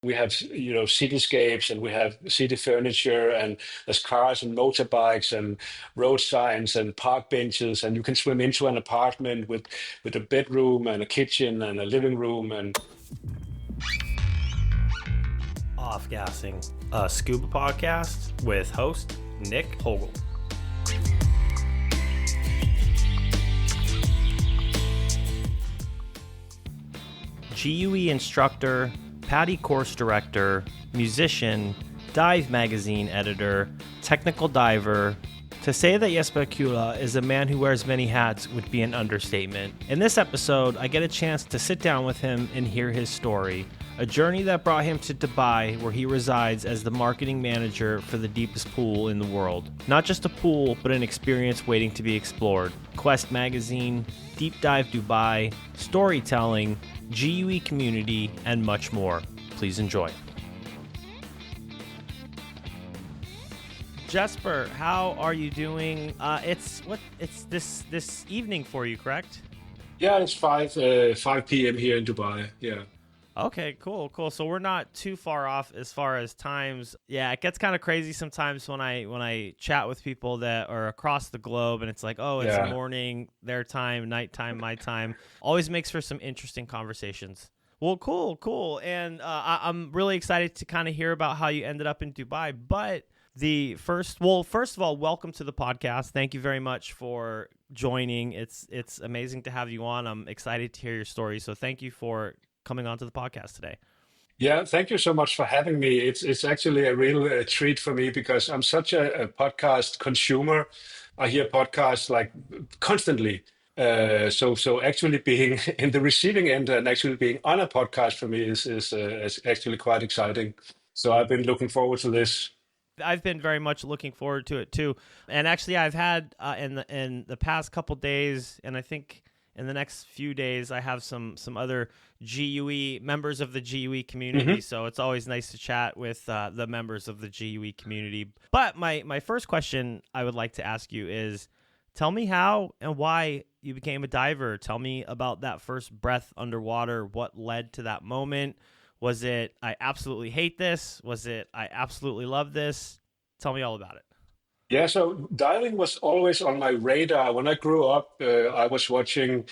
We have, cityscapes, and we have city furniture, and there's cars and motorbikes and road signs and park benches, and you can swim into an apartment with a bedroom and a kitchen and a living room. And Off Gassing, a scuba podcast with host Nick Hogel. GUE instructor, PADI Course Director, musician, dive magazine editor, technical diver. To say that Jesper Kjøller is a man who wears many hats would be an understatement. In this episode, I get a chance to sit down with him and hear his story, a journey that brought him to Dubai, where he resides as the marketing manager for the deepest pool in the world. Not just a pool, but an experience waiting to be explored. Quest Magazine, Deep Dive Dubai, storytelling, GUE community, and much more. Please enjoy. Jesper, how are you doing? It's this evening for you, correct? yeah, it's 5 p.m. here in Dubai. Yeah. Okay, cool. So we're not too far off as far as times. Yeah, it gets kind of crazy sometimes when I chat with people that are across the globe, and it's like, oh, it's Yeah. morning their time, nighttime my time. Always makes for some interesting conversations. Well, cool. And I'm really excited to kind of hear about how you ended up in Dubai. But first of all, welcome to the podcast. Thank you very much for joining. It's amazing to have you on. I'm excited to hear your story. So thank you for coming on to the podcast today. Yeah, thank you so much for having me. It's actually a real treat for me because I'm such a podcast consumer. I hear podcasts like constantly. So actually being in the receiving end and actually being on a podcast for me is actually quite exciting. So I've been looking forward to this. I've been very much looking forward to it too. And actually, I've had in the past couple days, and I think in the next few days, I have some other GUE members of the GUE community. hmm So it's always nice to chat with the members of the GUE community. But my first question I would like to ask you is, tell me how and why you became a diver. Tell me about that first breath underwater. What led to that moment? Was it, I absolutely hate this? Was it, I absolutely love this? Tell me all about it. Yeah, so diving was always on my radar. When I grew up, I was watching.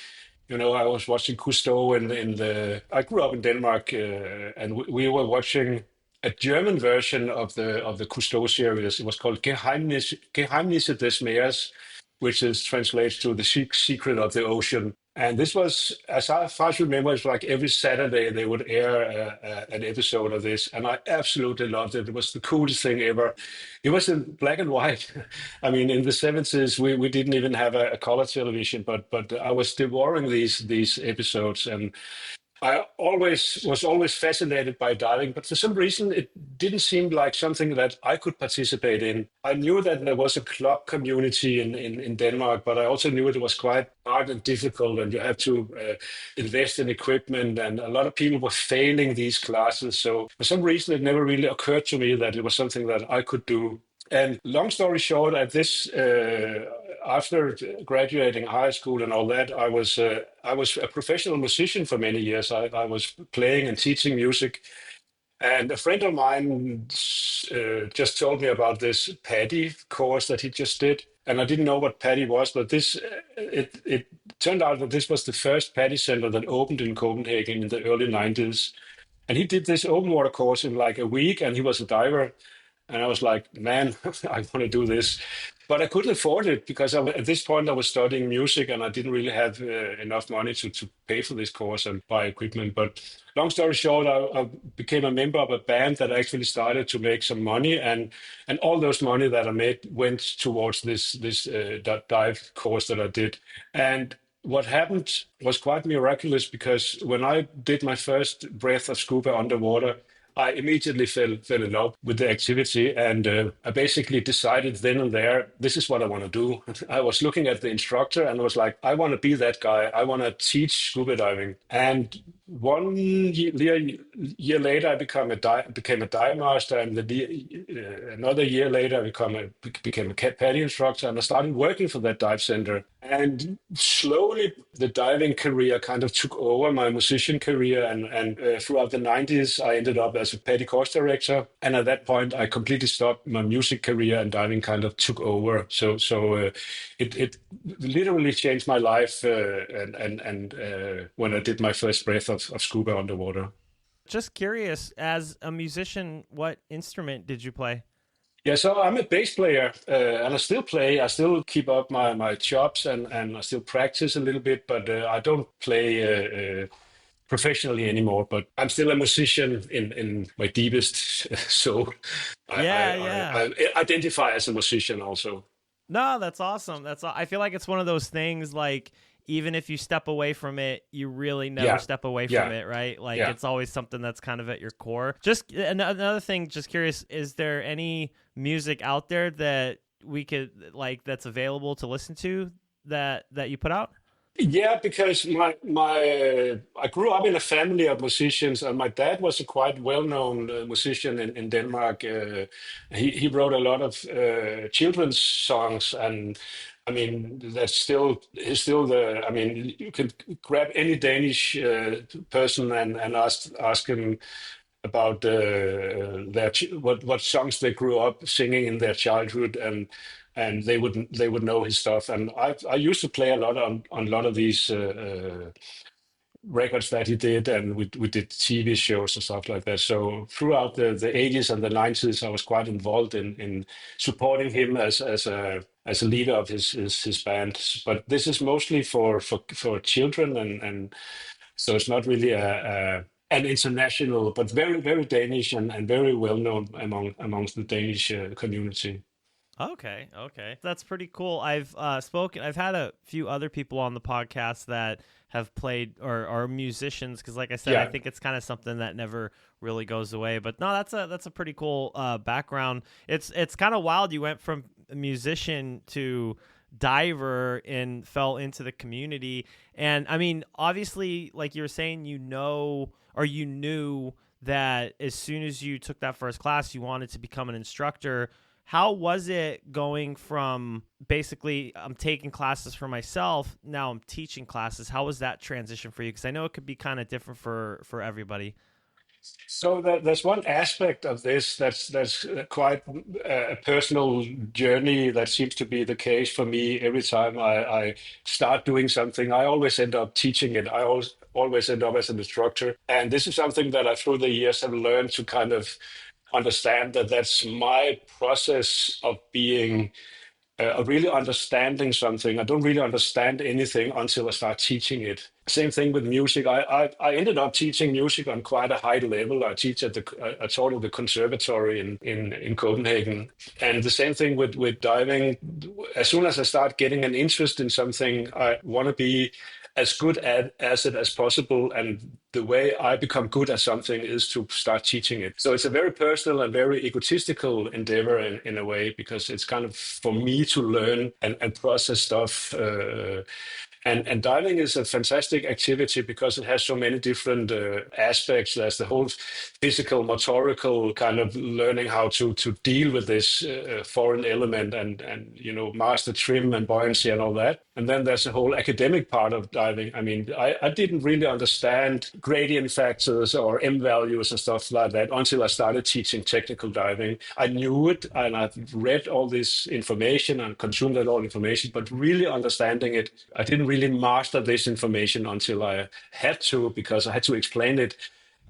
I was watching Cousteau I grew up in Denmark, and we were watching a German version of the Cousteau series. It was called Geheimnisse des Meeres, which is translates to the secret of the ocean. And this was, as far as I remember, it's like every Saturday they would air an episode of this, and I absolutely loved it. It was the coolest thing ever. It was in black and white. I mean, in the 70s, we didn't even have a color television, but I was devouring these episodes, and I was always fascinated by diving, but for some reason it didn't seem like something that I could participate in. I knew that there was a club community in Denmark, but I also knew it was quite hard and difficult, and you have to invest in equipment, and a lot of people were failing these classes. So for some reason, it never really occurred to me that it was something that I could do. And long story short, after graduating high school and all that, I was a professional musician for many years. I was playing and teaching music, and a friend of mine just told me about this PADI course that he just did, and I didn't know what PADI was, but it turned out that this was the first PADI center that opened in Copenhagen in the early 90s. And he did this open water course in like a week, and he was a diver. And I was like, man, I want to do this. But I couldn't afford it because at this point I was studying music and I didn't really have enough money to pay for this course and buy equipment. But long story short, I became a member of a band that actually started to make some money. And all those money that I made went towards this dive course that I did. And what happened was quite miraculous because when I did my first breath of scuba underwater, I immediately fell in love with the activity, and I basically decided then and there, this is what I want to do. I was looking at the instructor and was like, I want to be that guy. I want to teach scuba diving. And year later, I became a dive master, and another year later, became a PADI instructor, and I started working for that dive center. And slowly, the diving career kind of took over my musician career, and throughout the 90s, I ended up as a PADI Course Director. And at that point, I completely stopped my music career, and diving kind of took over. So it literally changed my life, and when I did my first breath of scuba underwater. Just curious, as a musician, what instrument did you play? Yeah, so I'm a bass player, and I still play. I still keep up my chops, and I still practice a little bit, but I don't play professionally anymore. But I'm still a musician in my deepest soul. I, Yeah, I, yeah. I, I identify as a musician also. No, that's awesome. I feel like it's one of those things like even if you step away from it, you really never Yeah, step away from yeah, it, right? Like yeah. it's always something that's kind of at your core. Just another thing, just curious, is there any music out there that we could like that's available to listen to that you put out? Yeah, because I grew up in a family of musicians, and my dad was a quite well-known musician in Denmark. He wrote a lot of children's songs, and I mean that's still he's still the. I mean, you can grab any Danish person and ask him about what songs they grew up singing in their childhood, and they would know his stuff. And I used to play a lot on a lot of these records that he did, and we did TV shows and stuff like that. So throughout the 80s and the 90s, I was quite involved in supporting him as a leader of his band. But this is mostly for children, and so it's not really an international, but very, very Danish, and very well known amongst the Danish community. Okay, okay. That's pretty cool. I've had a few other people on the podcast that have played or are musicians because like I said, I Yeah. think it's kind of something that never really goes away. But no, that's a pretty cool background. It's kind of wild you went from a musician to diver and fell into the community. And I mean, obviously, like you were saying, you knew that as soon as you took that first class, you wanted to become an instructor. How was it going from basically I'm taking classes for myself, now I'm teaching classes? How was that transition for you? Because I know it could be kind of different for everybody. So there's one aspect of this that's quite a personal journey that seems to be the case for me. Every time I start doing something, I always end up teaching it. I always end up as an instructor, and this is something that I through the years have learned to kind of understand that that's my process of being of really understanding something. I don't really understand anything until I start teaching it. Same thing with music. I ended up teaching music on quite a high level. I taught at the conservatory in Copenhagen, and the same thing with diving. As soon as I start getting an interest in something, I want to be as good as it as possible. And the way I become good at something is to start teaching it. So it's a very personal and very egotistical endeavor in a way, because it's kind of for me to learn and process stuff. And diving is a fantastic activity because it has so many different aspects. There's the whole physical, motorical kind of learning how to deal with this foreign element, and master trim and buoyancy and all that. And then there's a whole academic part of diving. I mean, I didn't really understand gradient factors or M values and stuff like that until I started teaching technical diving. I knew it, and I've read all this information and consumed that all information, but really understanding it, I didn't really master this information until I had to, because I had to explain it.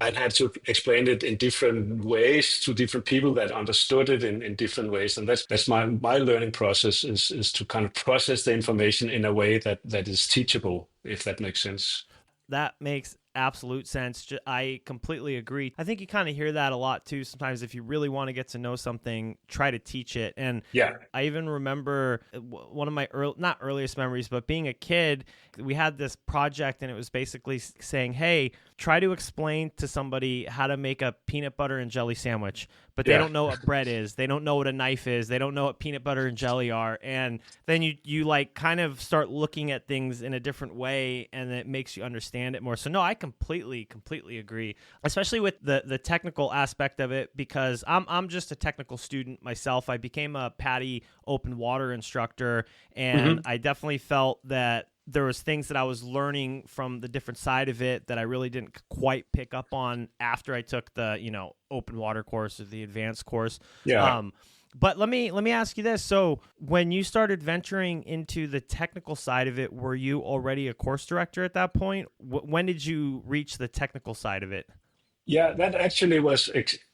I had to explain it in different ways to different people that understood it in different ways. And that's my learning process is to kind of process the information in a way that is teachable, if that makes sense. That makes absolute sense. I completely agree. I think you kind of hear that a lot too. Sometimes if you really want to get to know something, try to teach it. And Yeah. I even remember one of my not earliest memories, but being a kid, we had this project and it was basically saying, hey, try to explain to somebody how to make a peanut butter and jelly sandwich, but they don't know what bread is. They don't know what a knife is. They don't know what peanut butter and jelly are. And then you like kind of start looking at things in a different way, and it makes you understand it more. So no, I completely agree, especially with the technical aspect of it, because I'm just a technical student myself. I became a PADI open water instructor, and Hmm. I definitely felt that there was things that I was learning from the different side of it that I really didn't quite pick up on after I took the, open water course or the advanced course. Yeah. But let me ask you this. So when you started venturing into the technical side of it, were you already a course director at that point? When did you reach the technical side of it? Yeah, that actually was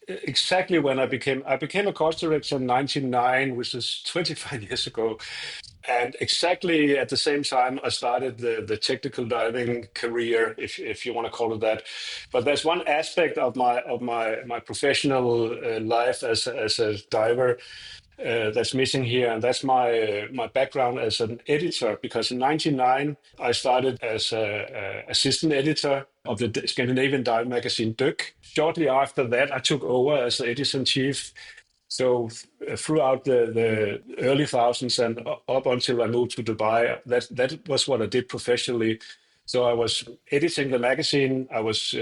exactly when I became a course director in 99, which is 25 years ago. And exactly at the same time, I started the technical diving career, if you want to call it that. But there's one aspect of my professional life as a diver that's missing here, and that's my background as an editor. Because in '99 I started as a assistant editor of the Scandinavian dive magazine Dök. Shortly after that, I took over as the editor in chief. So throughout the early thousands and up until I moved to Dubai, that was what I did professionally. So I was editing the magazine, I was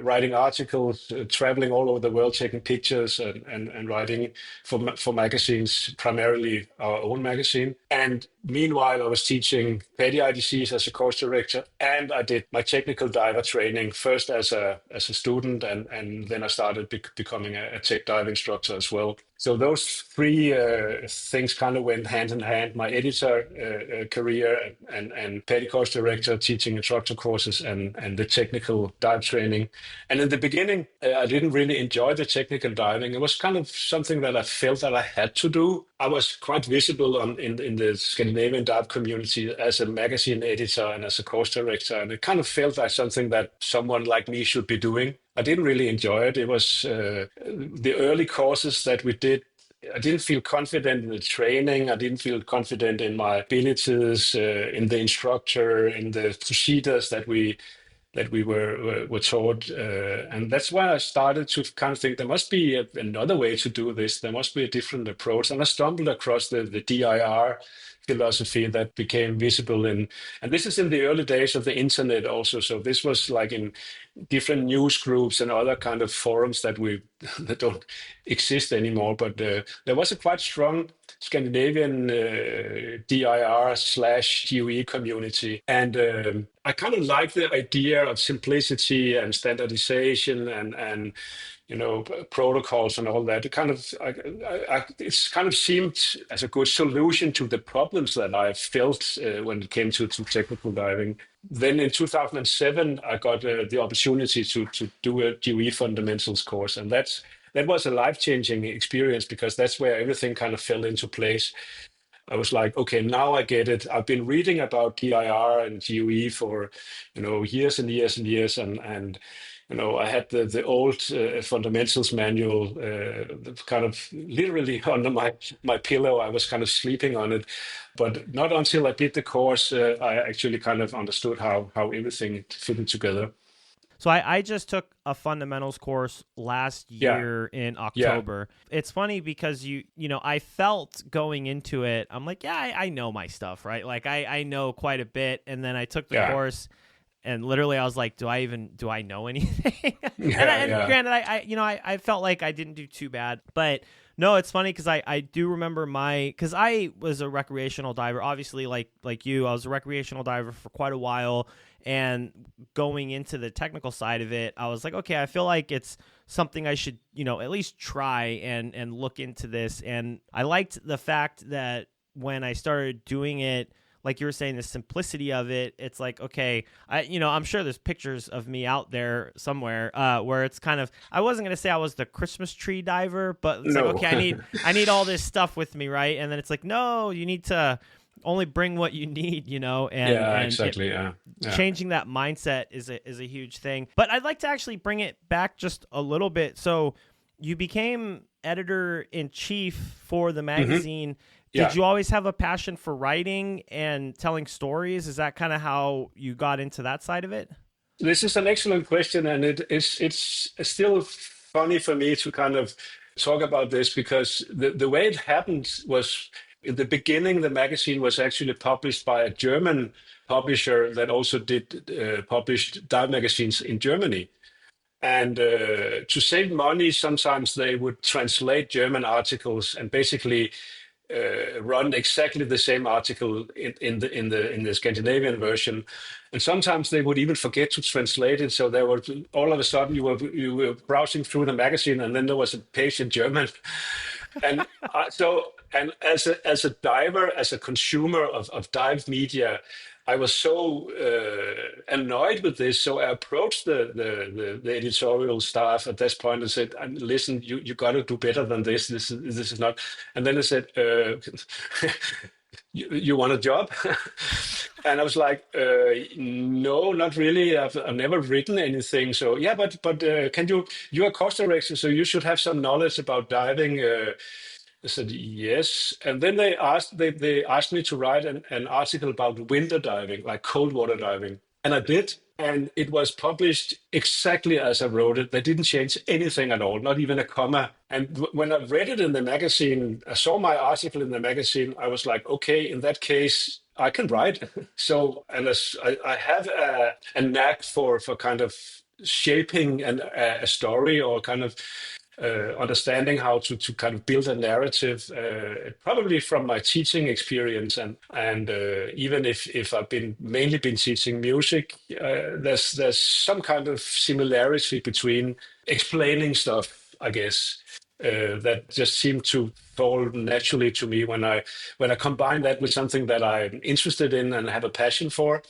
writing articles, traveling all over the world, taking pictures and writing for magazines, primarily our own magazine. And meanwhile, I was teaching PADI IDCs as a course director, and I did my technical diver training first as a student, and then I started becoming a tech dive instructor as well. So those three things kind of went hand in hand: my editor career and PADI course director, teaching instructor courses, and the technical dive training. And in the beginning, I didn't really enjoy the technical diving. It was kind of something that I felt that I had to do. I was quite visible in the Scandinavian dive community as a magazine editor and as a course director, and it kind of felt like something that someone like me should be doing. I didn't really enjoy it. It was the early courses that we did. I didn't feel confident in the training. I didn't feel confident in my abilities, in the instructor, in the procedures that we were taught, and that's why I started to kind of think there must be another way to do this. There must be a different approach, and I stumbled across the DIR philosophy that became visible and this is in the early days of the internet also. So this was like in different news groups and other kind of forums that don't exist anymore. But there was a quite strong Scandinavian DIR/GUE community, and I kind of like the idea of simplicity and standardization and protocols and all that. It kind of it's kind of seemed as a good solution to the problems that I felt when it came to technical diving. Then in 2007, I got the opportunity to do a GUE fundamentals course, and that was a life-changing experience because that's where everything kind of fell into place. I was like, okay, now I get it. I've been reading about DIR and GUE for, years and years and years, and I had the old fundamentals manual kind of literally under my pillow. I was kind of sleeping on it, but not until I did the course I actually kind of understood how everything fitted together. So I just took a fundamentals course last Yeah, year in yeah, October. It's funny because I felt going into it, I'm like, yeah, I know my stuff, right? Like I know quite a bit. And then I took the yeah, course and literally I was like, do I know anything? yeah, And yeah, granted, I felt like I didn't do too bad, but no, it's funny because I do remember because I was a recreational diver, obviously like you, I was a recreational diver for quite a while. And going into the technical side of it, I was like, okay, I feel like it's something I should, at least try and look into this. And I liked the fact that when I started doing it, like you were saying, the simplicity of it, it's like, okay, I'm sure there's pictures of me out there somewhere where it's kind of, I wasn't going to say I was the Christmas tree diver, but it's like, no, okay, I need all this stuff with me, right? And then it's like, no, you need to only bring what you need, and yeah, and it, exactly, yeah, yeah. changing that mindset is a huge thing. But I'd like to actually bring it back just a little bit. So you became editor in chief for the Hmm. magazine. Did Yeah. you always have a passion for writing and telling stories? Is that kind of how you got into that side of it? This is an excellent question, and it's still funny for me to kind of talk about this because the way it happened was In the beginning, the magazine was actually published by a German publisher that also did published dive magazines in Germany. And to save money, sometimes they would translate German articles and basically run exactly the same article in the Scandinavian version, and sometimes they would even forget to translate it. So there were all of a sudden you were browsing through the magazine, and then there was a page in German, and and as a diver, as a consumer of dive media, I was so annoyed with this. So I approached the editorial staff at this point and said, "Listen, you got to do better than this. This is not." And then they said, you want a job?" And I was like, "No, not really. I've never written anything. So yeah, but can you? You're a course director, so you should have some knowledge about diving." I said yes, and then they asked me to write an article about winter diving, like cold water diving, and I did. And it was published exactly as I wrote it. They didn't change anything at all, not even a comma. And when I read it in the magazine, I saw my article in the magazine. I was like, okay, in that case, I can write. So, and I have a knack for kind of shaping a story, or kind of understanding how to kind of build a narrative, probably from my teaching experience, and even if I've been mainly been teaching music, there's some kind of similarity between explaining stuff, I guess, that just seemed to fall naturally to me when I combine that with something that I'm interested in and have a passion for.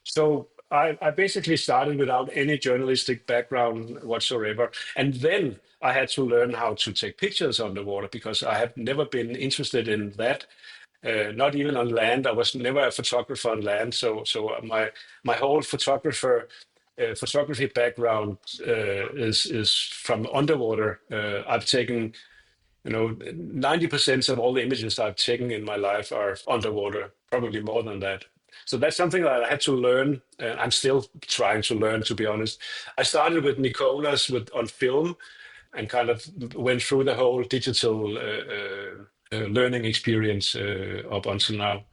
So I basically started without any journalistic background whatsoever. And then I had to learn how to take pictures underwater, because I have never been interested in that. Not even on land. I was never a photographer on land. So my whole photography background is from underwater. I've taken, 90% of all the images I've taken in my life are underwater, probably more than that. So that's something that I had to learn. I'm still trying to learn, to be honest. I started with Nicolas on film, and kind of went through the whole digital learning experience up until now.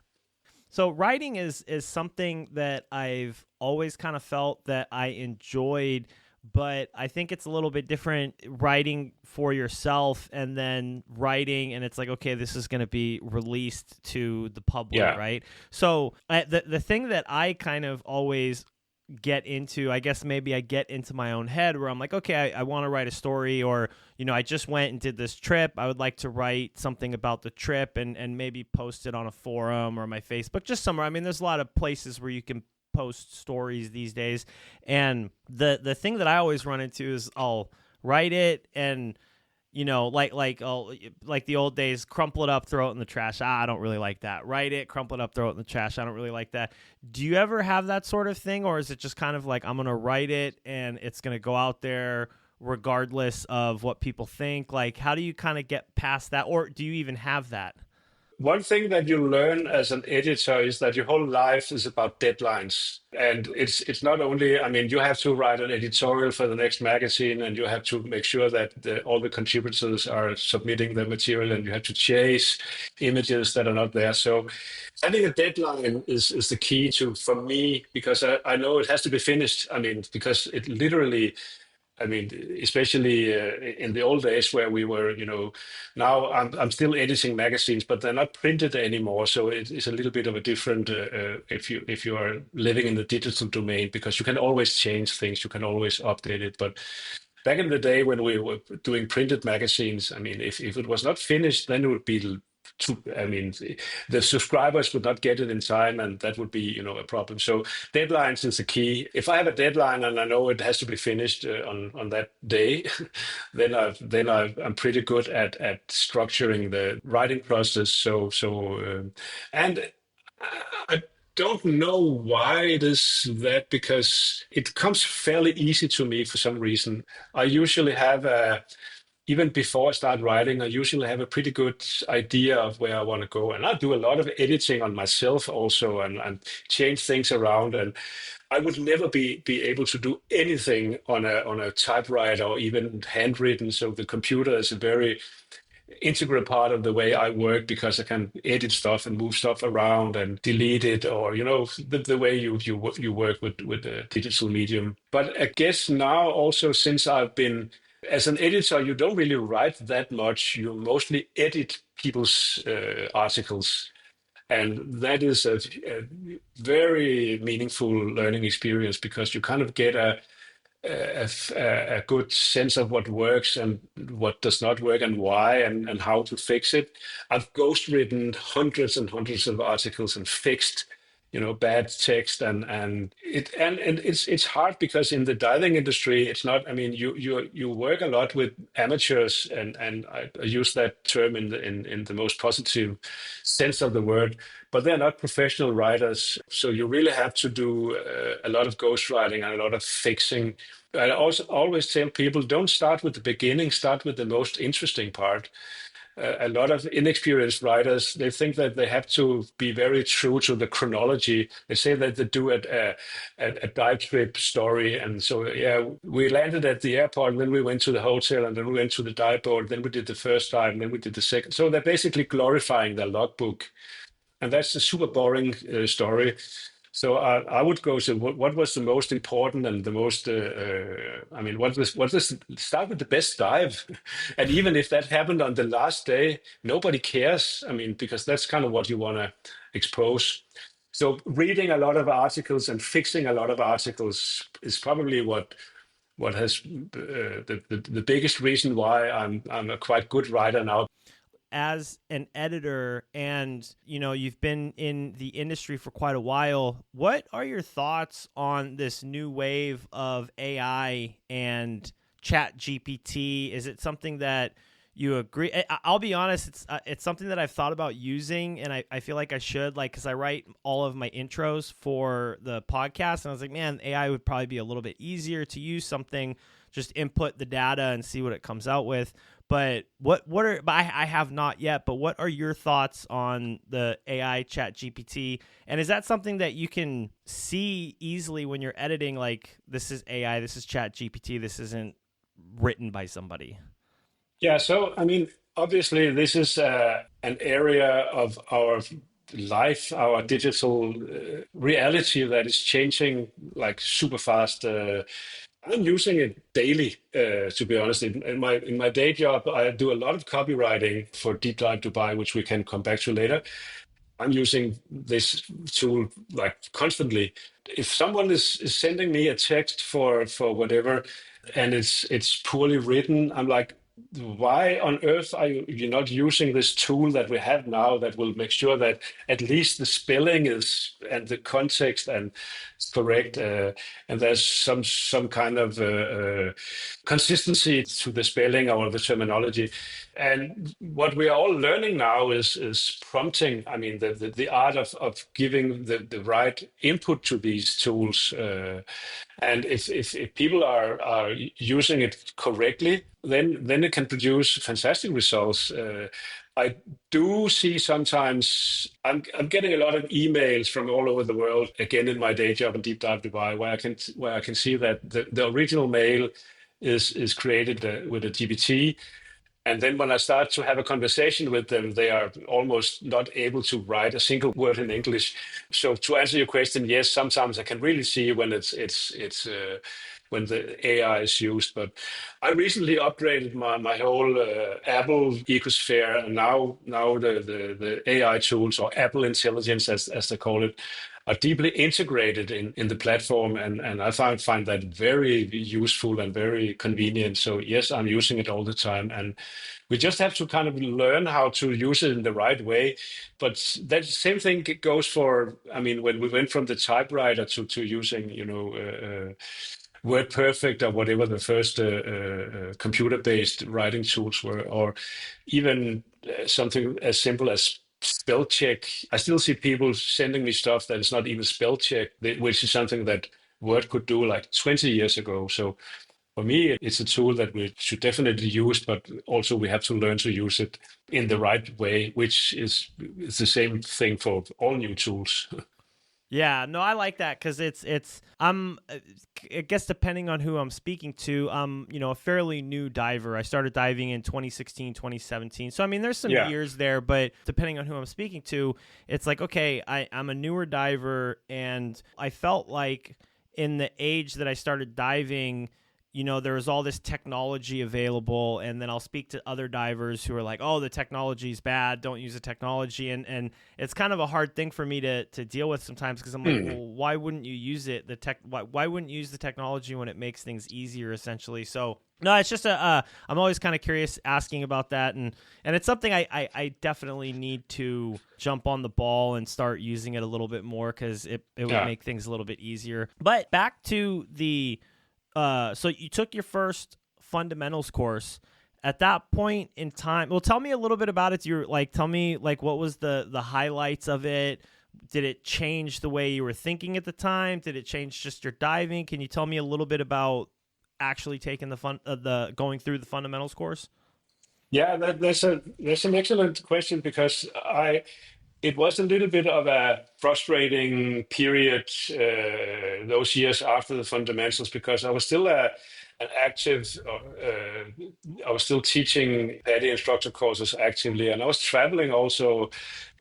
So writing is something that I've always kind of felt that I enjoyed, but I think it's a little bit different writing for yourself and then writing, and it's like, okay, this is going to be released to the public, Yeah. right? So the thing that I kind of always get into, I guess maybe I get into my own head where I'm like, okay, I want to write a story, or, I just went and did this trip. I would like to write something about the trip and maybe post it on a forum or my Facebook, just somewhere. I mean, there's a lot of places where you can post stories these days. And the thing that I always run into is I'll write it and, like the old days, crumple it up, throw it in the trash. I don't really like that. Write it, crumple it up, throw it in the trash. I don't really like that. Do you ever have that sort of thing, or is it just kind of like, I'm going to write it and it's going to go out there regardless of what people think? Like, how do you kind of get past that, or do you even have that? One thing that you learn as an editor is that your whole life is about deadlines. And it's not only, I mean, you have to write an editorial for the next magazine, and you have to make sure that all the contributors are submitting the material, and you have to chase images that are not there. So having a deadline is the key for me, because I know it has to be finished. I mean, because it literally, I mean, especially in the old days where we were, now I'm still editing magazines, but they're not printed anymore. So it's a little bit of a different if you are living in the digital domain, because you can always change things, you can always update it. But back in the day when we were doing printed magazines, I mean, if it was not finished, then it would be I mean, the subscribers would not get it in time, and that would be, a problem. So deadlines is the key. If I have a deadline and I know it has to be finished on that day, I'm pretty good at structuring the writing process. And I don't know why it is that, because it comes fairly easy to me for some reason. I usually have even before I start writing, I usually have a pretty good idea of where I want to go. And I do a lot of editing on myself also, and change things around. And I would never be able to do anything on a typewriter or even handwritten. So the computer is a very integral part of the way I work because I can edit stuff and move stuff around and delete it, or the way you work with a digital medium. But I guess now also, since I've been as an editor, you don't really write that much. You mostly edit people's articles. And that is a very meaningful learning experience because you kind of get a good sense of what works and what does not work and why and how to fix it. I've ghostwritten hundreds and hundreds of articles and fixed, bad text and it's hard because in the diving industry, it's not. I mean, you work a lot with amateurs and I use that term in the most positive sense of the word, but they're not professional writers. So you really have to do a lot of ghostwriting and a lot of fixing. I also always tell people, don't start with the beginning, start with the most interesting part. A lot of inexperienced writers, they think that they have to be very true to the chronology. They say that they do a dive trip story. And so, yeah, we landed at the airport, and then we went to the hotel, and then we went to the dive boat, then we did the first dive, and then we did the second. So they're basically glorifying their logbook. And that's a super boring story. So I would go to what was the most important and the most. I mean, what was start with the best dive, and even if that happened on the last day, nobody cares. I mean, because that's kind of what you want to expose. So reading a lot of articles and fixing a lot of articles is probably what has the biggest reason why I'm a quite good writer now. As an editor, and you've been in the industry for quite a while, what are your thoughts on this new wave of AI and chat GPT? Is it something that you agree? I'll be honest, it's something that I've thought about using, and I feel like I should, because I write all of my intros for the podcast, and I was like, man, AI would probably be a little bit easier to use. Something, just input the data and see what it comes out with. But I have not yet, but what are your thoughts on the AI chat GPT? And is that something that you can see easily when you're editing, like, this is AI, this is chat GPT, this isn't written by somebody? Yeah, so I mean, obviously, this is an area of our life, our digital reality that is changing like super fast. I'm using it daily, to be honest. In my day job, I do a lot of copywriting for Deep Dive Dubai, which we can come back to later. I'm using this tool like constantly. If someone is sending me a text for whatever, and it's poorly written, I'm like, why on earth are you not using this tool that we have now that will make sure that at least the spelling is and the context and it's correct, and there's some kind of consistency to the spelling or the terminology. And what we are all learning now is prompting. I mean, the art of giving the right input to these tools. And if people are using it correctly, then it can produce fantastic results. I do see sometimes I'm getting a lot of emails from all over the world. Again, in my day job in Deep Dive Dubai, where I can see that the original mail is created with a GPT. And then when I start to have a conversation with them, they are almost not able to write a single word in English. So to answer your question, yes, sometimes I can really see when it's when the AI is used. But I recently upgraded my whole Apple ecosphere, and now the AI tools, or Apple Intelligence as they call it, are deeply integrated in the platform, and I find that very useful and very convenient. So yes, I'm using it all the time, and we just have to kind of learn how to use it in the right way. But that same thing goes for, I mean, when we went from the typewriter to using, WordPerfect or whatever the first computer-based writing tools were, or even something as simple as spell check. I still see people sending me stuff that is not even spell check, which is something that Word could do like 20 years ago. So for me, it's a tool that we should definitely use, but also we have to learn to use it in the right way, which is the same thing for all new tools. Yeah, no, I like that because I guess depending on who I'm speaking to, I'm, a fairly new diver. I started diving in 2016, 2017. So, I mean, there's some Yeah. years there, but depending on who I'm speaking to, it's like, okay, I'm a newer diver, and I felt like in the age that I started diving, there was all this technology available, and then I'll speak to other divers who are like, oh, the technology's bad, don't use the technology, and it's kind of a hard thing for me to deal with sometimes, because I'm like, well, why wouldn't you use it? Why wouldn't you use the technology when it makes things easier, essentially? So no, it's just I'm always kind of curious asking about that, and it's something I definitely need to jump on the ball and start using it a little bit more, because it would make things a little bit easier. But back to the so you took your first fundamentals course. At that point in time, well, tell me a little bit about it. Tell me what was the highlights of it? Did it change the way you were thinking at the time? Did it change just your diving? Can you tell me a little bit about actually taking the going through the fundamentals course? Yeah, that's an excellent question, because it was a little bit of a frustrating period those years after the fundamentals, because I was still an active. I was still teaching PADI instructor courses actively, and I was traveling also,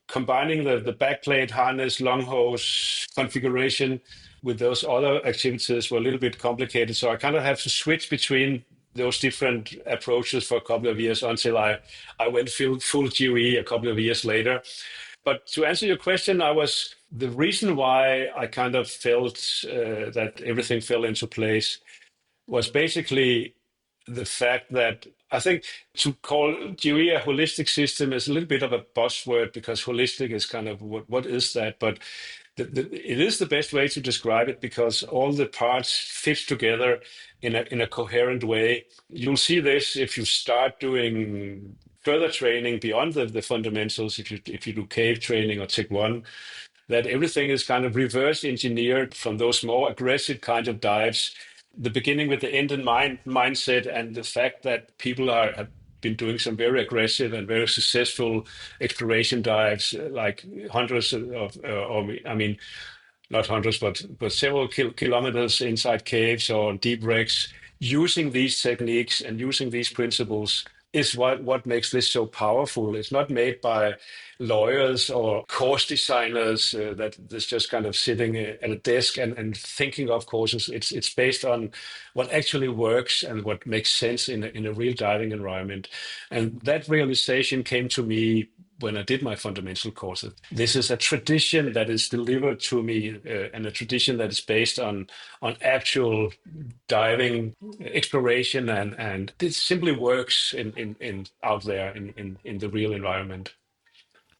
combining the backplate harness, long hose configuration with those other activities were a little bit complicated. So I kind of have to switch between those different approaches for a couple of years until I went full GUE a couple of years later. But to answer your question, the reason why I kind of felt that everything fell into place was basically the fact that I think to call GUE a holistic system is a little bit of a buzzword, because holistic is kind of what is that? But it is the best way to describe it, because all the parts fit together in a coherent way. You'll see this if you start doing further training beyond the fundamentals. If you do cave training or Tech 1, that everything is kind of reverse engineered from those more aggressive kind of dives. The beginning with the end in mind mindset, and the fact that people have been doing some very aggressive and very successful exploration dives, like hundreds or I mean, not hundreds, but several kilometers inside caves or deep wrecks, using these techniques and using these principles is what makes this so powerful. It's not made by lawyers or course designers that is just kind of sitting at a desk and thinking of courses. It's based on what actually works and what makes sense in a real diving environment. And that realization came to me when I did my fundamental courses. This is a tradition that is delivered to me, and a tradition that is based on actual diving exploration, and it simply works in out there in the real environment.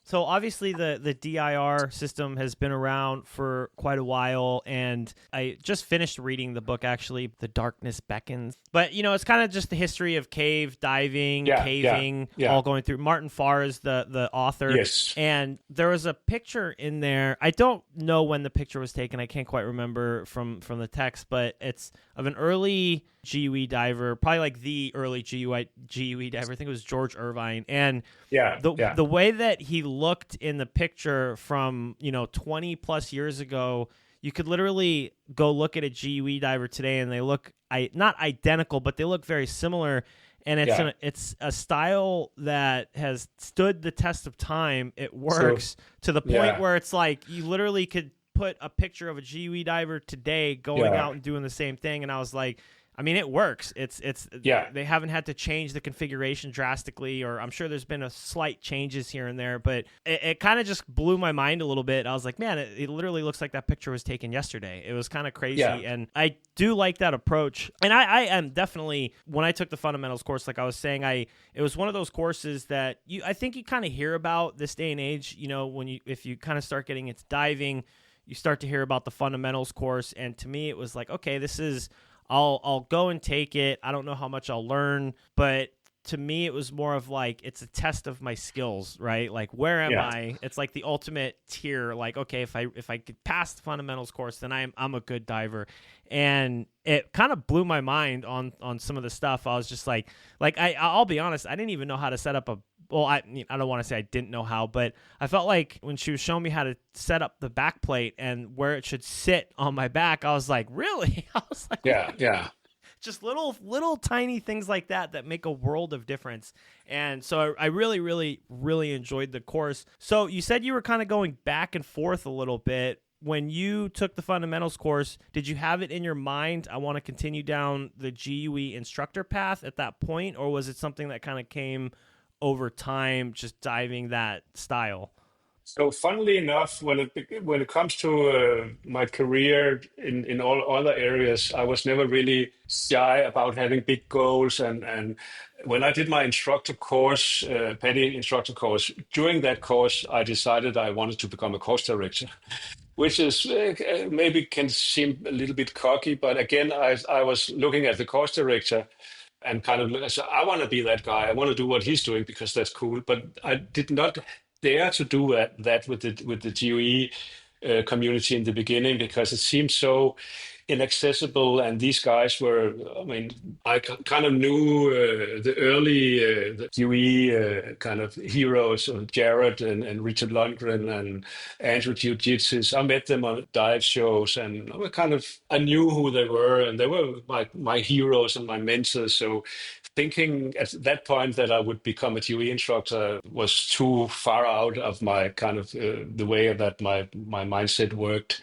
So obviously the DIR system has been around for quite a while, and I just finished reading the book, actually, The Darkness Beckons. But, it's kind of just the history of cave diving, caving, all going through. Martin Farr is the author. Yes. And there was a picture in there. I don't know when the picture was taken. I can't quite remember from the text, but it's of an early GUE diver, probably like the early GUE diver. I think it was George Irvine. And the way that he looked in the picture from 20 plus years ago, you could literally go look at a GUE diver today, and they look not identical, but they look very similar. And it's a style that has stood the test of time. It works to the point where it's like you literally could put a picture of a GUE diver today going out and doing the same thing. And I was like, I mean, it works. They haven't had to change the configuration drastically, or I'm sure there's been a slight changes here and there, but it kind of just blew my mind a little bit. I was like, man, it literally looks like that picture was taken yesterday. It was kind of crazy. And I do like that approach. And I am definitely, when I took the fundamentals course, like I was saying, it was one of those courses that I think you kind of hear about this day and age, if you kind of start getting into diving, you start to hear about the fundamentals course. And to me, it was like, okay, this is, I'll go and take it. I don't know how much I'll learn, but to me, it was more of like, it's a test of my skills, right? Like, where am I? It's like the ultimate tier. Like, okay, if I could pass the fundamentals course, then I'm a good diver. And it kind of blew my mind on some of the stuff. I was just like I'll be honest, I didn't even know how to set up well, I don't want to say I didn't know how, but I felt like when she was showing me how to set up the back plate and where it should sit on my back, I was like, really? I was like, Yeah, yeah. just little tiny things like that make a world of difference. And so I really, really, really enjoyed the course. So you said you were kind of going back and forth a little bit. When you took the fundamentals course, did you have it in your mind, I want to continue down the GUE instructor path at that point, or was it something that kind of came over time, just diving that style? So funnily enough, when it comes to my career in all other areas, I was never really shy about having big goals. And when I did my instructor course, PADI instructor course, during that course, I decided I wanted to become a course director, which is maybe can seem a little bit cocky, but again, I was looking at the course director and kind of so I want to be that guy. I want to do what he's doing because that's cool. But I did not dare to do that with the GUE community in the beginning because it seemed so inaccessible. And these guys were, I mean, I kind of knew the early the GUE kind of heroes, Jared and Richard Lundgren and Andrew Jiu-Jitsu. I met them on dive shows and I knew who they were and they were my heroes and my mentors. So thinking at that point that I would become a GUE instructor was too far out of my kind of the way that my mindset worked.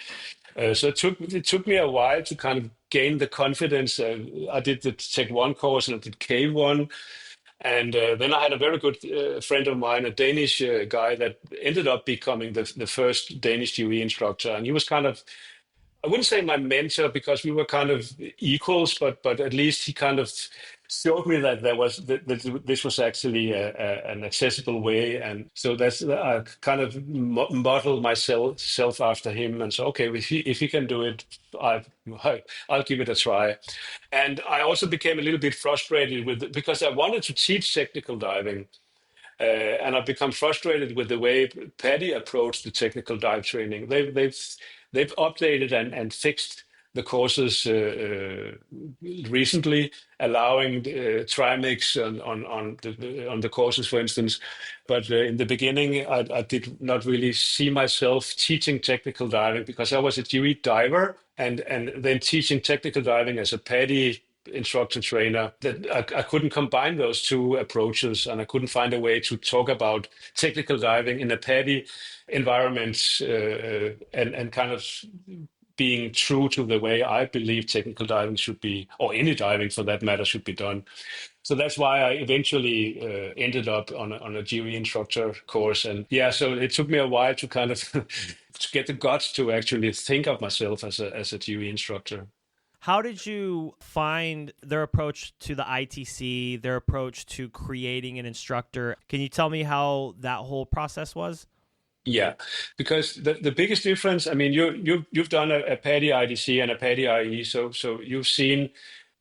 So it took me a while to kind of gain the confidence. I did the Tech One course and I did K1, and then I had a very good friend of mine, a Danish guy that ended up becoming the first Danish GUE instructor, and he was kind of I wouldn't say my mentor because we were kind of equals, but at least he kind of showed me that that this was actually an accessible way, and so that's I kind of modeled myself after him, and so okay, if he can do it, I I'll give it a try, and I also became a little bit frustrated with because I wanted to teach technical diving. And I've become frustrated with the way PADI approached the technical dive training. They've updated and fixed the courses recently, allowing trimix on the courses, for instance. But in the beginning, I did not really see myself teaching technical diving because I was a GUE diver and then teaching technical diving as a PADI instructor trainer that I couldn't combine those two approaches and I couldn't find a way to talk about technical diving in a PADI environment and kind of being true to the way I believe technical diving should be, or any diving for that matter, should be done. So that's why I eventually ended up on a GUE instructor course. And yeah, so it took me a while to kind of to get the guts to actually think of myself as a GUE instructor. How did you find their approach to the ITC, their approach to creating an instructor? Can you tell me how that whole process was? Yeah, because the biggest difference, I mean, you've done a PADI IDC and a PADI IE, so you've seen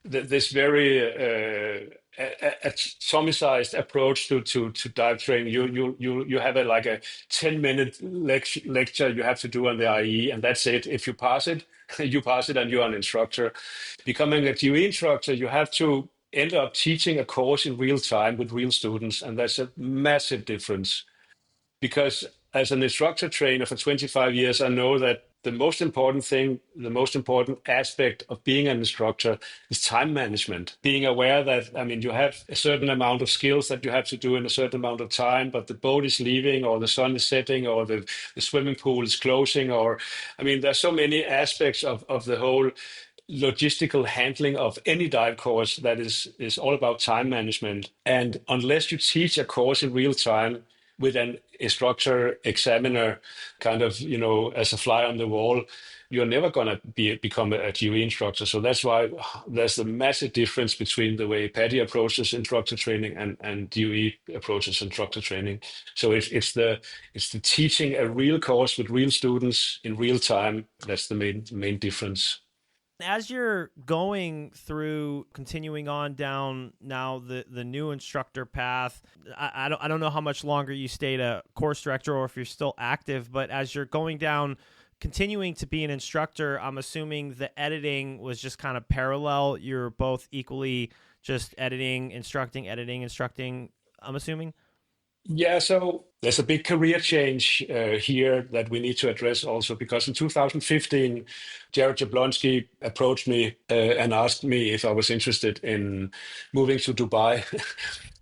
this very atomicized approach to dive training. You have like a 10-minute lecture you have to do on the IE, and that's it. If you pass it, you pass it, and you're an instructor. Becoming a GUE instructor, you have to end up teaching a course in real time with real students, and that's a massive difference because as an instructor trainer for 25 years, I know that the most important thing, the most important aspect of being an instructor is time management. Being aware that, I mean, you have a certain amount of skills that you have to do in a certain amount of time, but the boat is leaving or the sun is setting or the swimming pool is closing or, I mean, there's so many aspects of the whole logistical handling of any dive course that is all about time management. And unless you teach a course in real time with an instructor examiner kind of, as a fly on the wall, you're never going to become a GUE instructor. So that's why there's a massive difference between the way PADI approaches instructor training and GUE approaches instructor training. So it's the teaching a real course with real students in real time. That's the main difference. As you're going through, continuing on down now the new instructor path, I don't know how much longer you stayed a course director or if you're still active, but as you're going down, continuing to be an instructor, I'm assuming the editing was just kind of parallel. You're both equally just editing, instructing, I'm assuming? Yeah, so there's a big career change here that we need to address also because in 2015, Jared Jablonski approached me and asked me if I was interested in moving to Dubai.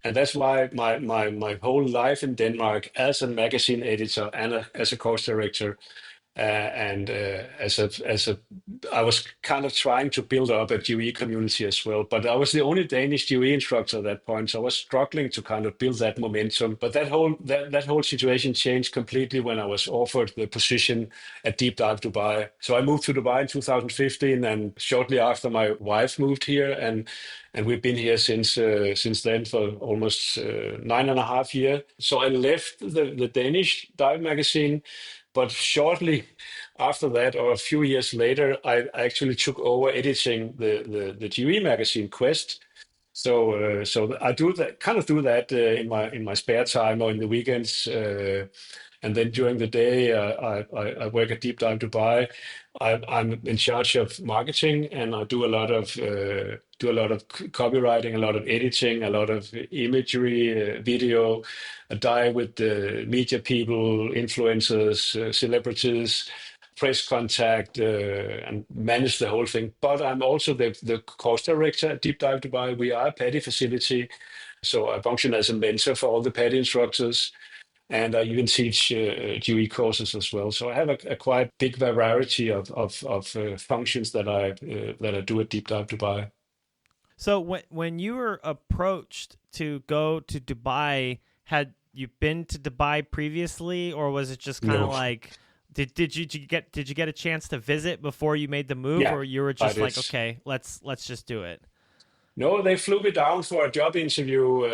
And that's why my whole life in Denmark as a magazine editor and as a course director and I was kind of trying to build up a GUE community as well. But I was the only Danish GUE instructor at that point, so I was struggling to kind of build that momentum. But that whole situation changed completely when I was offered the position at Deep Dive Dubai. So I moved to Dubai in 2015, and shortly after, my wife moved here, and we've been here since then for almost 9.5 years. So I left the Danish dive magazine, but shortly after that, or a few years later, I actually took over editing the GUE magazine Quest. So I do that in my spare time or in the weekends, and then during the day I work at Deep Dive Dubai. I'm in charge of marketing, and I do a lot of copywriting, a lot of editing, a lot of imagery, video. I dive with the media people, influencers, celebrities, press contact, and manage the whole thing. But I'm also the course director at Deep Dive Dubai. We are a PADI facility, so I function as a mentor for all the PADI instructors, and I even teach GUE courses as well. So I have a quite big variety of functions that I do at Deep Dive Dubai. So when you were approached to go to Dubai, had you been to Dubai previously, or was it just kind of No, like did you get a chance to visit before you made the move, yeah, or you were I just did. like, okay, let's just do it? No, they flew me down for a job interview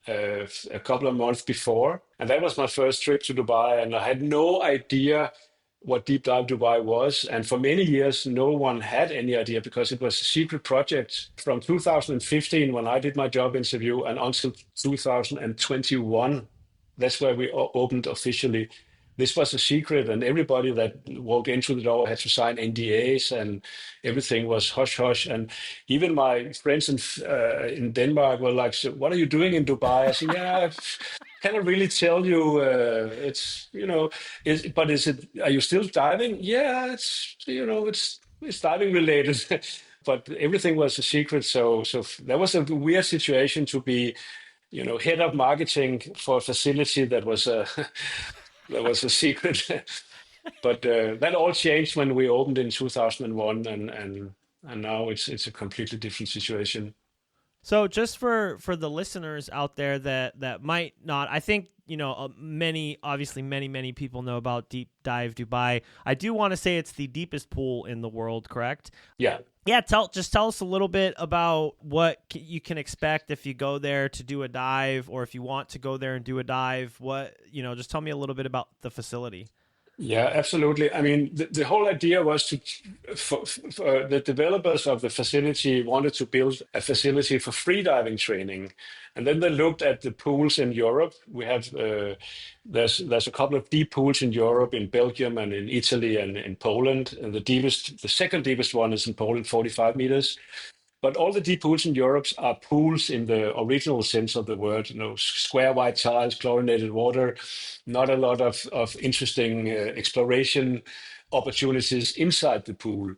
a couple of months before, and that was my first trip to Dubai. And I had no idea what Deep Dive Dubai was, and for many years, no one had any idea because it was a secret project from 2015 when I did my job interview and until 2021. That's where we opened officially. This was a secret, and everybody that walked into the door had to sign NDAs, and everything was hush hush. And even my friends in Denmark were like, "So, what are you doing in Dubai?" I said, "Yeah, I cannot really tell you. It's but is it? Are you still diving? Yeah, it's diving related." But everything was a secret, so that was a weird situation to be, head of marketing for a facility that was a that was a secret. But that all changed when we opened in 2001, and now it's a completely different situation. So just for the listeners out there that might not, I think many people know about Deep Dive Dubai. I do want to say it's the deepest pool in the world, correct? Yeah. Yeah, tell us a little bit about what you can expect if you go there to do a dive, or if you want to go there and do a dive. Just tell me a little bit about the facility. Yeah, absolutely. I mean, the whole idea was for the developers of the facility wanted to build a facility for freediving training, and then they looked at the pools in Europe. We have there's a couple of deep pools in Europe, in Belgium and in Italy and in Poland, and the second deepest one is in Poland, 45 meters. But all the deep pools in Europe are pools in the original sense of the word, square white tiles, chlorinated water, not a lot of interesting exploration opportunities inside the pool.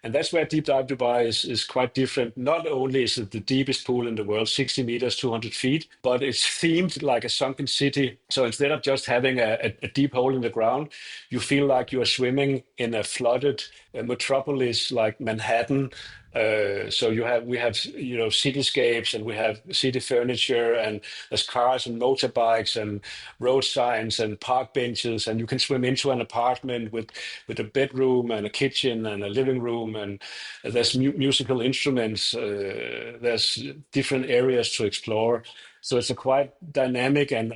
And that's where Deep Dive Dubai is quite different. Not only is it the deepest pool in the world, 60 meters, 200 feet, but it's themed like a sunken city. So instead of just having a deep hole in the ground, you feel like you are swimming in a flooded metropolis like Manhattan. So we have cityscapes, and we have city furniture, and there's cars and motorbikes and road signs and park benches, and you can swim into an apartment with a bedroom and a kitchen and a living room, and there's musical instruments. There's different areas to explore. So it's a quite dynamic and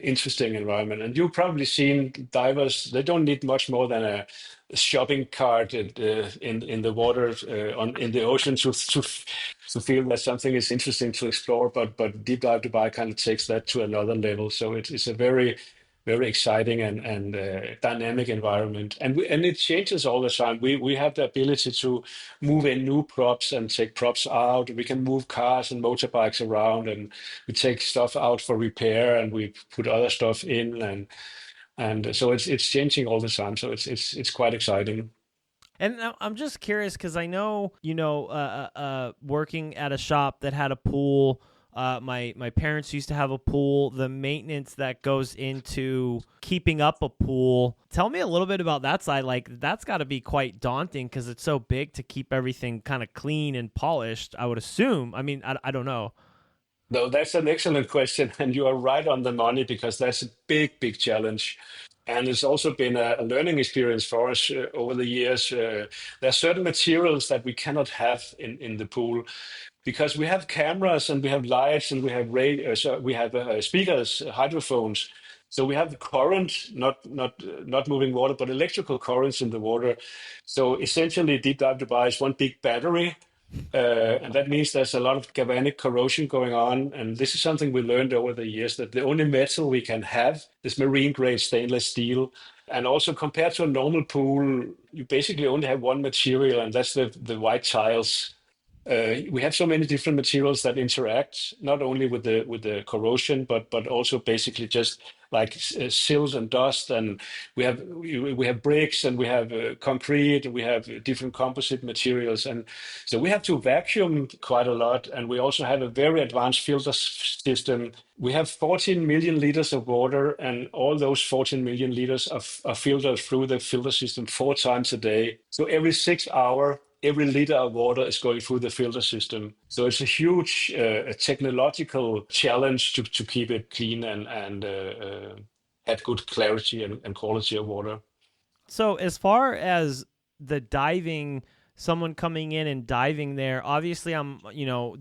interesting environment. And you've probably seen divers; they don't need much more than a shopping cart in the water in the ocean to feel that something is interesting to explore. But Deep Dive Dubai kind of takes that to another level. So it's a very very exciting and dynamic environment, and it changes all the time. We have the ability to move in new props and take props out. We can move cars and motorbikes around, and we take stuff out for repair, and we put other stuff in, and so it's changing all the time. So it's quite exciting. And I'm just curious because I know, working at a shop that had a pool. My parents used to have a pool. The maintenance that goes into keeping up a pool. Tell me a little bit about that side. Like that's got to be quite daunting because it's so big to keep everything kind of clean and polished. I would assume. I mean, I don't know. No, that's an excellent question, and you are right on the money because that's a big challenge. And it's also been a learning experience for us over the years. There are certain materials that we cannot have in the pool because we have cameras and we have lights and we have radio, so we have speakers, hydrophones. So we have current, not moving water, but electrical currents in the water. So essentially, deep dive Dubai is one big battery, and that means there's a lot of galvanic corrosion going on. And this is something we learned over the years that the only metal we can have is marine grade stainless steel. And also compared to a normal pool, you basically only have one material, and that's the white tiles. We have so many different materials that interact not only with the corrosion, but also basically just like silt and dust, and we have bricks and we have concrete, and we have different composite materials, and so we have to vacuum quite a lot, and we also have a very advanced filter system. We have 14 million liters of water, and all those 14 million liters are filtered through the filter system 4 times a day. So every 6 hours, every liter of water is going through the filter system. So it's a huge technological challenge to keep it clean and have good clarity and quality of water. So as far as the diving, someone coming in and diving there, obviously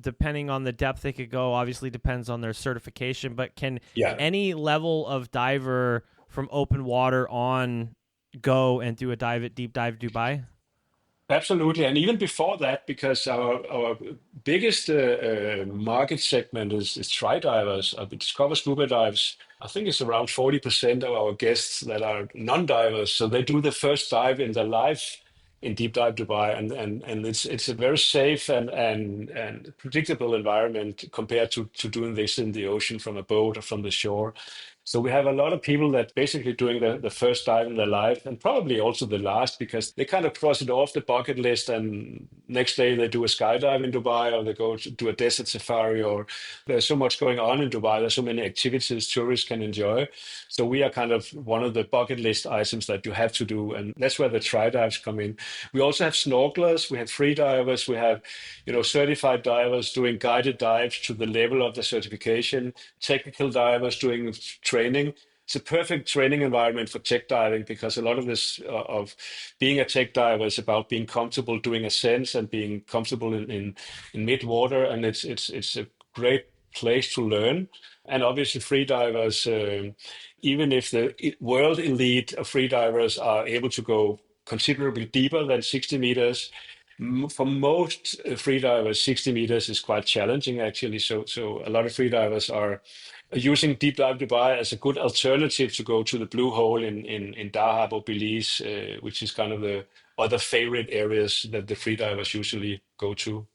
depending on the depth they could go, obviously depends on their certification, but can Yeah. any level of diver from open water on go and do a dive at Deep Dive Dubai? Absolutely, and even before that, because our biggest market segment is tri divers. We discover scuba dives. I think it's around 40% of our guests that are non-divers. So they do the first dive in their life in Deep Dive Dubai, and it's a very safe and predictable environment compared to doing this in the ocean from a boat or from the shore. So we have a lot of people that basically doing the first dive in their life and probably also the last because they kind of cross it off the bucket list and next day they do a skydive in Dubai or they go to do a desert safari or there's so much going on in Dubai. There's so many activities tourists can enjoy. So we are kind of one of the bucket list items that you have to do. And that's where the tri dives come in. We also have snorkelers, we have free divers, we have, certified divers doing guided dives to the level of the certification, technical divers doing training. It's a perfect training environment for tech diving because a lot of this of being a tech diver is about being comfortable doing ascents and being comfortable in mid water, and it's a great place to learn. And obviously, free divers, even if the world elite of free divers are able to go considerably deeper than 60 meters, for most free divers, 60 meters is quite challenging actually. So a lot of free divers are using Deep Dive Dubai as a good alternative to go to the Blue Hole in Dahab or Belize, which is kind of the other favorite areas that the free divers usually go to.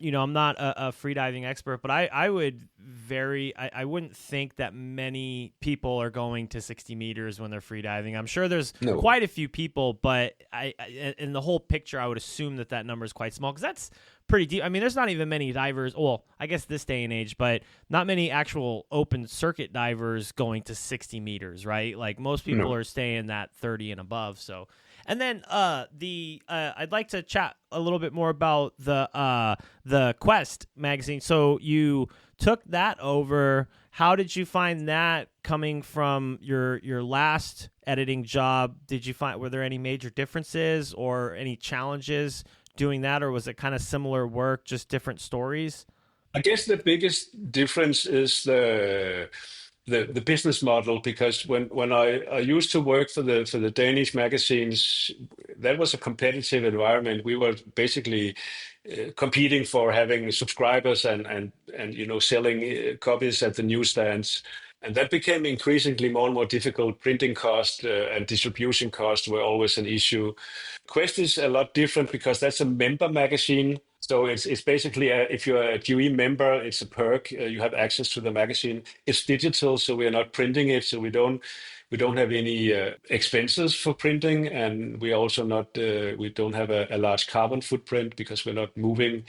I'm not a freediving expert, but I wouldn't think that many people are going to 60 meters when they're freediving. I'm sure there's No. quite a few people, but in the whole picture, I would assume that number is quite small because that's pretty deep. I mean, there's not even many divers. Well, I guess this day and age, but not many actual open circuit divers going to 60 meters, right? Like most people No. are staying that 30 and above. So, and then I'd like to chat a little bit more about the Quest magazine. So you took that over. How did you find that coming from your last editing job? Were there any major differences or any challenges doing that, or was it kind of similar work, just different stories? I guess the biggest difference is the business model because when I used to work for the Danish magazines, that was a competitive environment. We were basically competing for having subscribers and selling copies at the newsstands. And that became increasingly more and more difficult. Printing cost and distribution costs were always an issue. Quest is a lot different because that's a member magazine. So it's basically if you're a GUE member, it's a perk. You have access to the magazine. It's digital, so we are not printing it. So we don't have any expenses for printing, and we also not we don't have a large carbon footprint because we're not moving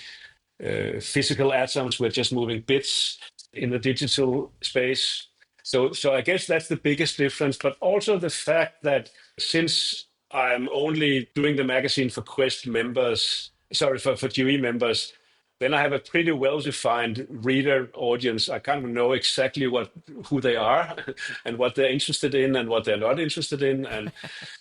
physical atoms. We're just moving bits in the digital space. So I guess that's the biggest difference, but also the fact that since I'm only doing the magazine for Quest members, sorry, for GUE members, then I have a pretty well-defined reader audience. I kind of know exactly who they are and what they're interested in and what they're not interested in. And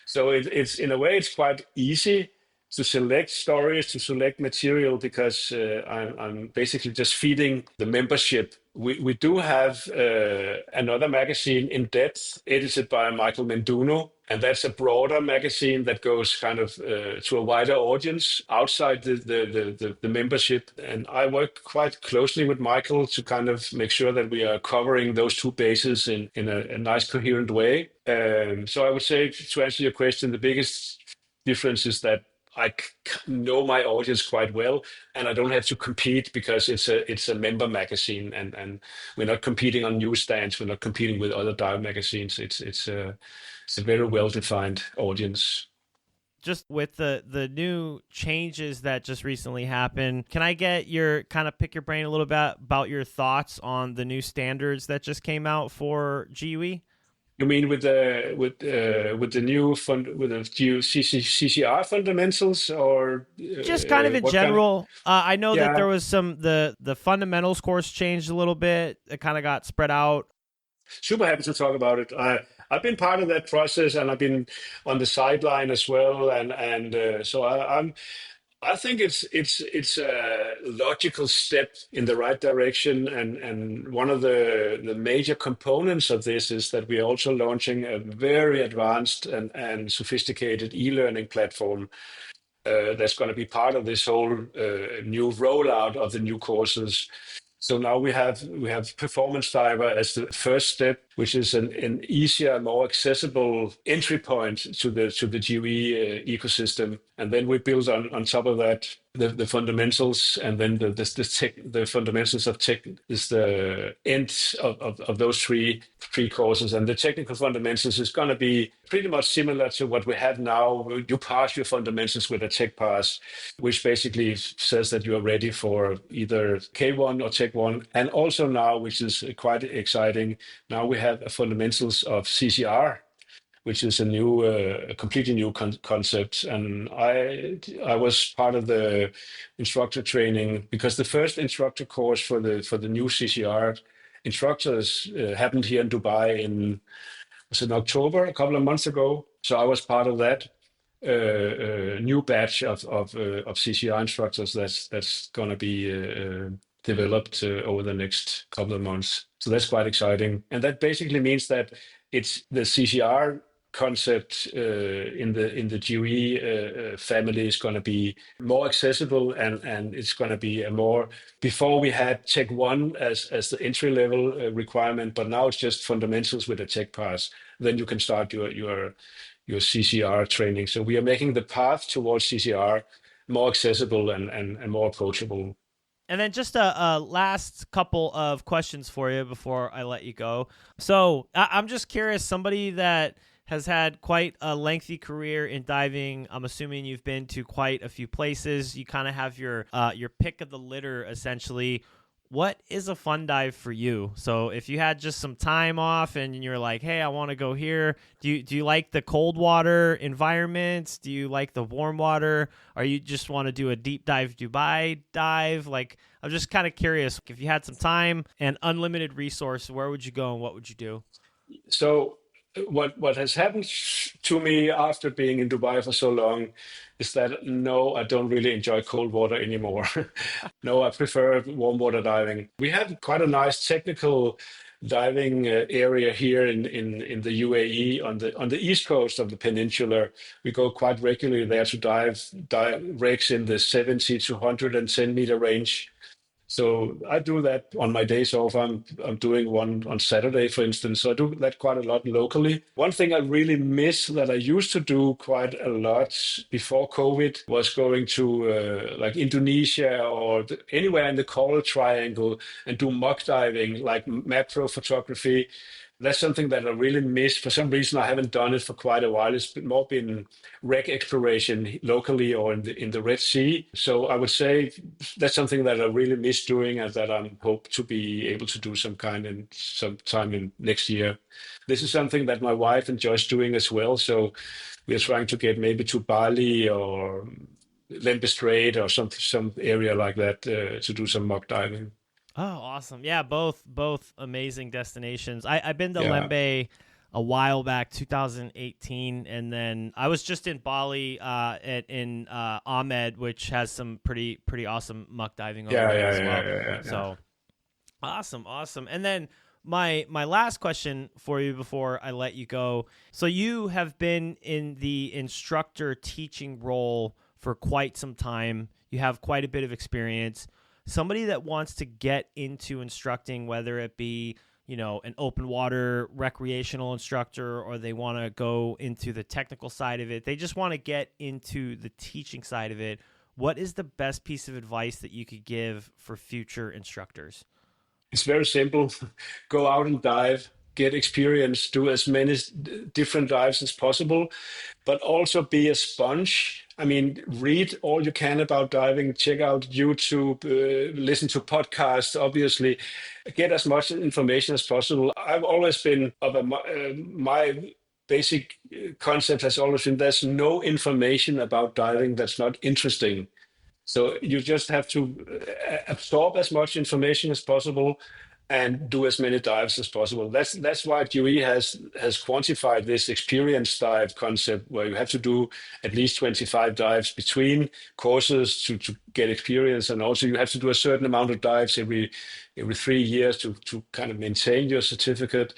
so it's in a way, it's quite easy to select stories, to select material, because I'm basically just feeding the membership. We do have another magazine, In Depth, edited by Michael Menduno, and that's a broader magazine that goes kind of to a wider audience outside the membership. And I work quite closely with Michael to kind of make sure that we are covering those two bases in a nice, coherent way. So I would say, to answer your question, the biggest difference is that I know my audience quite well, and I don't have to compete because it's a member magazine, and we're not competing on newsstands. We're not competing with other dive magazines. It's a very well defined audience. Just with the new changes that just recently happened, can I get your kind of pick your brain a little bit about your thoughts on the new standards that just came out for GUE? You mean with the new fund with the new CCR fundamentals, or Just kind of in what kind of? general, I know that Yeah, there was the fundamentals course changed a little bit. It kind of got spread out. super happy to talk about it. I've been part of that process, and I've been on the sideline as well, and so I think it's a logical step in the right direction, and one of the major components of this is that we are also launching a very advanced and sophisticated e-learning platform that's going to be part of this whole new rollout of the new courses. So now we have Performance Diver as the first step, which is an easier, more accessible entry point to the GUE ecosystem, and then we build on top of that the fundamentals, and then the fundamentals of tech is the end of those three courses, and the technical fundamentals is going to be pretty much similar to what we have now. You pass your fundamentals with a tech pass, which basically says that you are ready for either K1 or Tech 1. And also now, which is quite exciting, now we have a fundamentals of CCR, which is a completely new concept. And I was part of the instructor training, because the first instructor course for the new CCR instructors happened here in Dubai was in October, a couple of months ago. So I was part of that new batch of CCR instructors that's going to be developed over the next couple of months. So that's quite exciting, and that basically means that it's the CCR concept in the GUE family is going to be more accessible, and it's going to be a more. Before we had Tech 1 as the entry level requirement, but now it's just fundamentals with a Tech pass. Then you can start your CCR training. So we are making the path towards CCR more accessible and more approachable. And then just a last couple of questions for you before I let you go. So I'm just curious, somebody that has had quite a lengthy career in diving, I'm assuming you've been to quite a few places. You kind of have your pick of the litter, essentially. What is a fun dive for you? So if you had just some time off and you're like, hey, I want to go here, do you like the cold water environments? Do you like the warm water? Or you just want to do a deep dive Dubai dive? Like, I'm just kind of curious, if you had some time and unlimited resource, where would you go and what would you do? So what has happened to me after being in Dubai for so long is that no, I don't really enjoy cold water anymore. No, I prefer warm water diving. We have quite a nice technical diving area here in the UAE on the east coast of the peninsula. We go quite regularly there to dive rigs in the 70 to 110 meter range. So I do that on my days off. I'm doing one on Saturday, for instance. So I do that quite a lot locally. One thing I really miss that I used to do quite a lot before COVID was going to like Indonesia or anywhere in the Coral Triangle and do mock diving, like macro photography. That's something that I really miss. For some reason, I haven't done it for quite a while. It's been wreck exploration locally or in the Red Sea. So I would say that's something that I really miss doing, and that I hope to be able to do sometime in next year. This is something that my wife enjoys doing as well. So we are trying to get maybe to Bali or Lembe Strait or some area like that to do some mock diving. Oh, awesome. Yeah, both amazing destinations. I've been to Yeah. Lembe a while back, 2018, and then I was just in Bali in Ahmed, which has some pretty awesome muck diving over Yeah, there yeah, as well. yeah, yeah, yeah. So awesome. And then my last question for you before I let you go. So you have been in the instructor teaching role for quite some time. You have quite a bit of experience. Somebody that wants to get into instructing, whether it be, an open water recreational instructor, or they want to go into the technical side of it, they just want to get into the teaching side of it. What is the best piece of advice that you could give for future instructors? It's very simple. Go out and dive, get experience, do as many different dives as possible, but also be a sponge. I mean, read all you can about diving, check out YouTube, listen to podcasts, obviously, get as much information as possible. I've always been my basic concept has always been there's no information about diving that's not interesting. So you just have to absorb as much information as possible and do as many dives as possible. That's why GUE has quantified this experience dive concept, where you have to do at least 25 dives between courses to get experience, and also you have to do a certain amount of dives every 3 years to kind of maintain your certificate,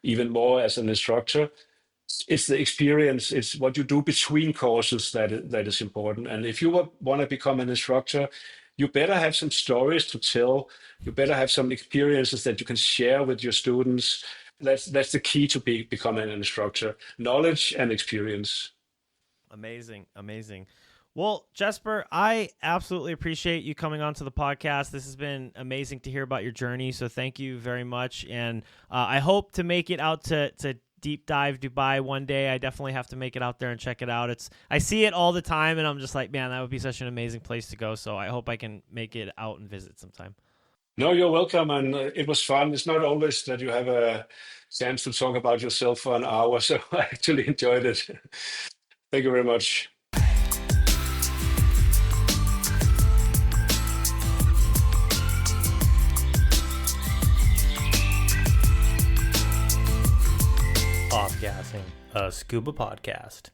even more as an instructor. It's the experience, it's what you do between courses that is important. And if you want to become an instructor, you better have some stories to tell. You better have some experiences that you can share with your students. That's the key to becoming an instructor: knowledge and experience. Amazing. Well, Jesper, I absolutely appreciate you coming on to the podcast. This has been amazing to hear about your journey. So thank you very much. And I hope to make it out to Deep Dive Dubai one day. I definitely have to make it out there and check it out. I see it all the time, and I'm just like, man, that would be such an amazing place to go. So I hope I can make it out and visit sometime. No, you're welcome, and it was fun. It's not always that you have a chance to talk about yourself for an hour, so I actually enjoyed it. Thank you very much. Offgassing, a scuba podcast.